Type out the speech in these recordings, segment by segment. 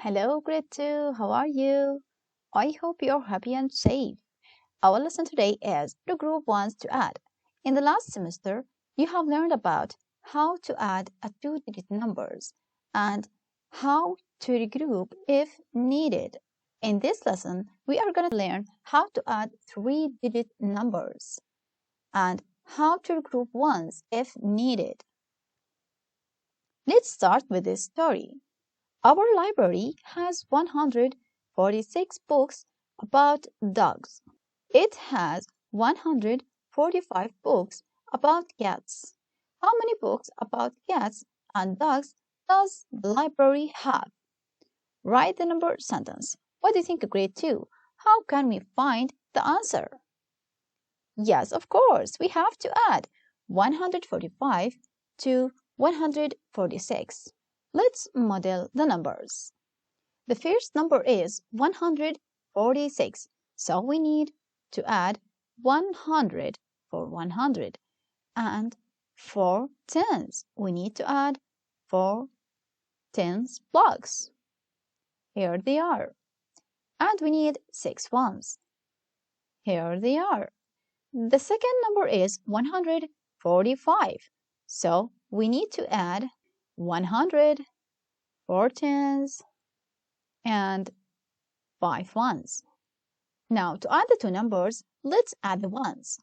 Hello, grade 2. How are you? I hope you're happy and safe. Our lesson today is the group wants to add. In the last semester, you have learned about how to add a two-digit numbers and how to regroup if needed. In this lesson, we are going to learn how to add three-digit numbers and how to regroup ones if needed. Let's start with this story. Our library has 146 books about dogs. It has 145 books about cats. How many books about cats and dogs does the library have? Write the number sentence. What do you think, grade 2? How can we find the answer? Yes, of course, we have to add 145 to 146. Let's model the numbers. The first number is 146, so we need to add 100 for 100. And for tens, we need to add 4 tens blocks. Here they are. And we need 6 ones. Here they are. The second number is 145, so we need to add 100, 4 tens, and 5 ones. Now, to add the two numbers, let's add the ones.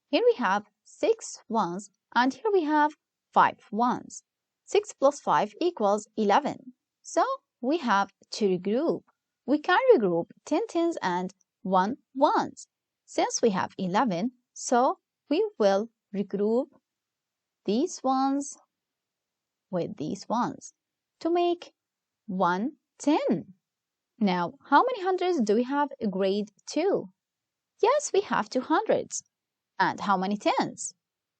Here we have 6 ones, and here we have 5 ones. 6 plus 5 equals 11. So, we have to regroup. We can regroup 10 tens and 1 ones. Since we have 11, so we will regroup these ones with these ones to make 110. Now, how many hundreds do we have in grade 2? Yes, we have 2 hundreds. And how many tens?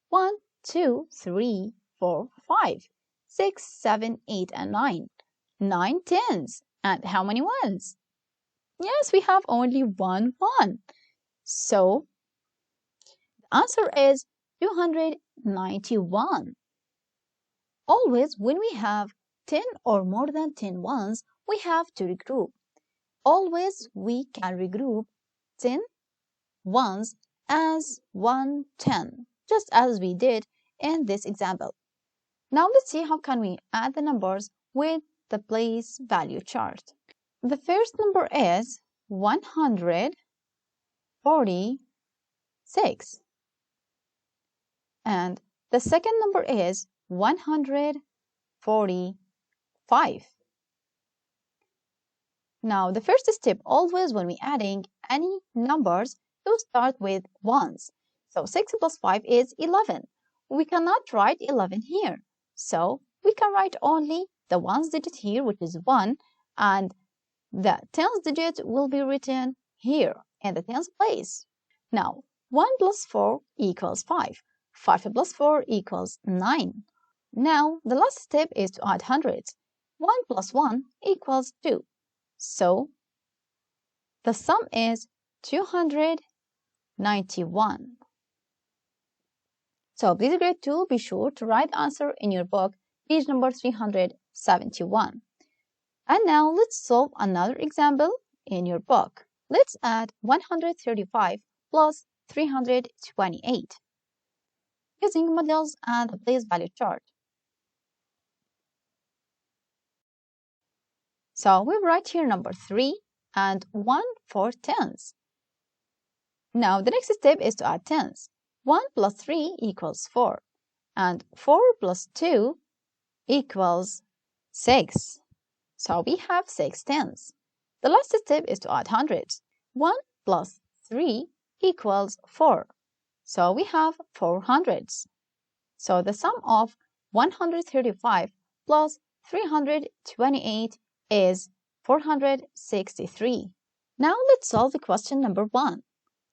1, 2, 3, 4, 5, 6, 7, 8, and 9. 9 tens. And how many ones? Yes, we have only one. So, the answer is 291. Always, when we have 10 or more than 10 ones, we have to regroup. Always, we can regroup 10 ones as 110, just as we did in this example. Now, let's see how can we add the numbers with the place value chart. The first number is 146, and the second number is 145. Now, the first step, always when we're adding any numbers, to start with ones. So 6 plus 5 is 11. We cannot write 11 here. So we can write only the ones digit here, which is 1, and the tens digit will be written here in the tens place. Now, 1 plus 4 equals 5. 5 plus 4 equals 9. Now, the last step is to add hundreds. 1 plus 1 equals 2. So, the sum is 291. So, please grade 2, be sure to write the answer in your book, page number 371. And now, let's solve another example in your book. Let's add 135 plus 328 using models and the place value chart. So we write here number 3 and 1 for tens. Now the next step is to add tens. 1 plus 3 equals 4, and 4 plus 2 equals 6. So we have 6 tens. The last step is to add hundreds. 1 plus 3 equals 4. So we have 4 hundreds. So the sum of 135 plus 328 is 463. Now let's solve the question number 1.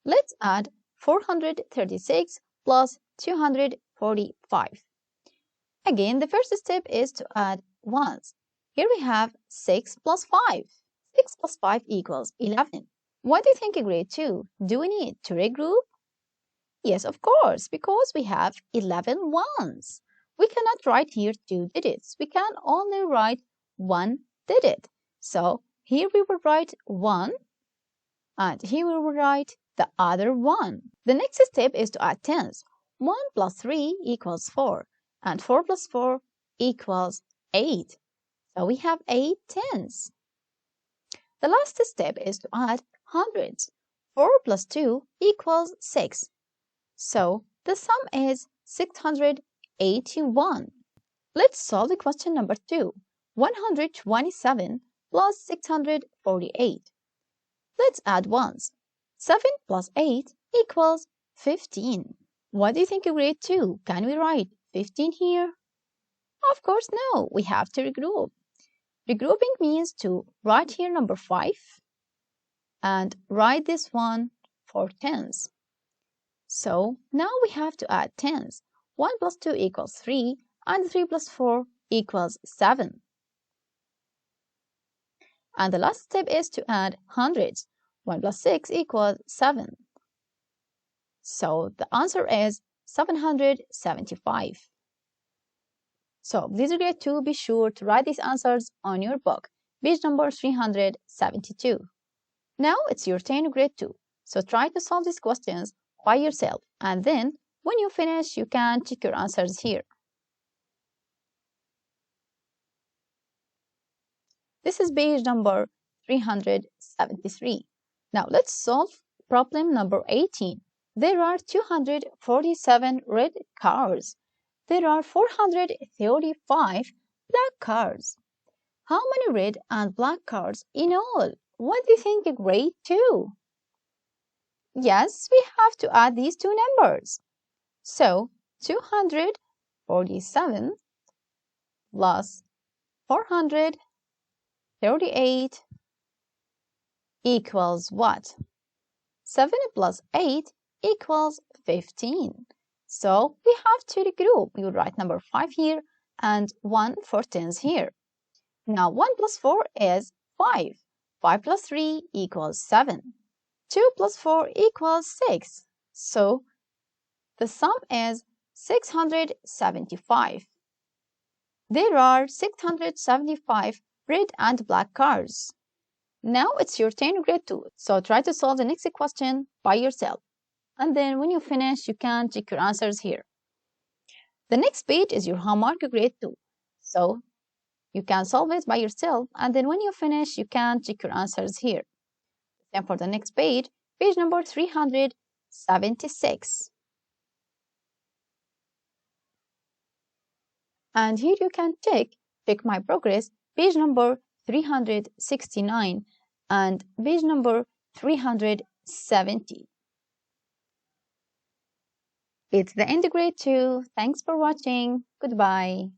Let's add 436 plus 245. Again, the first step is to add ones. Here we have 6 plus 5. 6 plus 5 equals 11. What do you think, grade 2? Do we need to regroup? Yes, of course, because we have 11 ones. We cannot write here 2 digits. We can only write 1 digit. So here we will write 1, and here we will write the other 1. The next step is to add tens. 1 plus 3 equals 4, and 4 plus 4 equals 8. So we have 8 tens. The last step is to add hundreds. 4 plus 2 equals 6. So the sum is 681. Let's solve the question number 2. 127 plus 648. Let's add ones. 7 plus 8 equals 15. What do you think of grade 2? Can we write 15 here? Of course, no. We have to regroup. Regrouping means to write here number 5 and write this one for tens. So now we have to add tens. 1 plus 2 equals 3, and 3 plus 4 equals 7. And the last step is to add hundreds. 1 plus 6 equals 7. So the answer is 775. So please grade 2, be sure to write these answers on your book, page number 372. Now it's your turn to grade 2. So try to solve these questions by yourself, and then when you finish, you can check your answers here. This is page number 373. Now let's solve problem number 18. There are 247 red cars. There are 435 black cars. How many red and black cars in all? What do you think, grade 2? Yes, we have to add these two numbers. So 247 plus 438 equals what? 7 plus 8 equals 15. So we have to regroup. We will write number 5 here and 1 for tens here. Now 1 plus 4 is 5. 5 plus 3 equals 7. 2 plus 4 equals 6. So the sum is 675. There are 675 red and black cars. Now it's your turn, grade 2. So try to solve the next question by yourself. And then when you finish, you can check your answers here. The next page is your homework, grade 2. So you can solve it by yourself. And then when you finish, you can check your answers here. Then for the next page, page number 376. And here you can check my progress, page number 369 and page number 370. It's the end of grade 2. Thanks for watching. Goodbye.